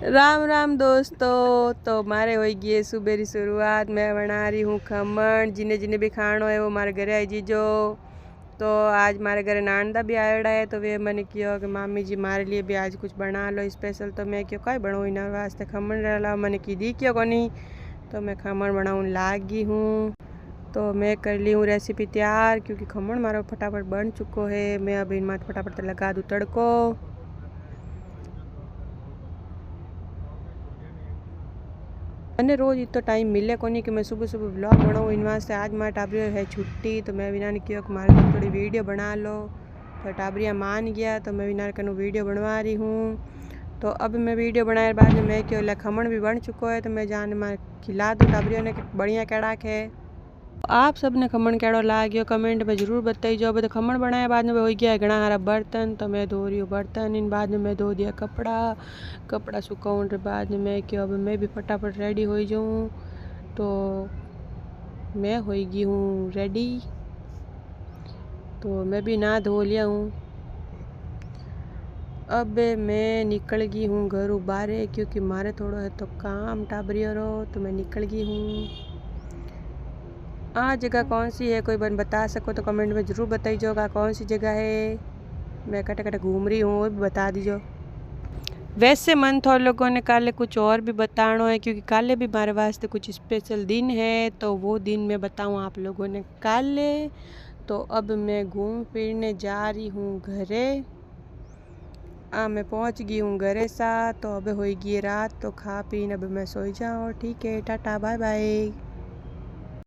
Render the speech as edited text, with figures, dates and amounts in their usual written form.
राम राम दोस्तों। तो मारे हो गई है सुबह की शुरुआत। मैं बना रही हूँ खमण। जिन्हें जिन्हें भी खानो है वो मारे घरे आई जीजो। तो आज मारे घरे नानदा भी आयोड़ा है, तो वे मैंने किया कि मामी जी मारे लिए भी आज कुछ बना लो स्पेशल। तो मैं क्यों कहीं बनाऊँ इना वास्ते खमण रहा मैंने की दी क्यों कोनी। तो मैं खमण बनाऊँ लागी हूँ। तो मैं कर ली हूँ रेसिपी तैयार, क्योंकि खमण मारो फटाफट बन चुको है। मैं अब इन माथ फटाफट लगा दूँ तड़को। मैंने रोज़ इतना टाइम मिले को नहीं कि मैं सुबह सुबह ब्लॉग बनाऊँ। इन वास्ते आज मारे टाबरिया है छुट्टी, तो मैं विना ने किया कि मारे को थोड़ी वीडियो बना लो। तो टाबरिया मान गया, तो मैं विना कनु वीडियो बनवा रही हूँ। तो अब मैं वीडियो बनाए बाद में मैं क्यों खमण भी बन चुको है, तो मैं जाने मैं खिला दूँ टाबरिया ने बढ़िया कड़ाक है। आप सबने खमण केड़ो लाग्यो कमेंट में जरूर बताइए। अब तो खमण बनाया बाद में हो गया है घना सारा बर्तन, तो मैं धो रही हूँ बर्तन। इन बाद में मैं धो दिया कपड़ा सुखाने बाद में मैं क्यों अब मैं भी फटाफट रेडी हो जाऊँ। तो मैं हो गई हूँ रेडी, तो मैं भी नहा धो लिया हूँ। अब मैं निकल गई हूँ घर बाहर, क्योंकि मारे थोड़ा है तो काम टाबरियो रो, तो मैं निकल गई हूँ। जगह कौन सी है कोई बन बता सको तो कमेंट में ज़रूर बताइएगा कौन सी जगह है। मैं कटे कटे घूम रही हूँ वो भी बता दीजिए। वैसे मन थोड़ा लोगों ने काले कुछ और भी बताना है, क्योंकि काले भी हमारे वास्ते कुछ स्पेशल दिन है, तो वो दिन मैं बताऊँ आप लोगों ने काले। तो अब मैं घूम फिरने जा रही हूँ घरे। मैं पहुँच गई हूँ घरे सा। तो अब होगी रात, तो खा पीन अब मैं सो जाऊँ। ठीक है, टाटा बाय बाय।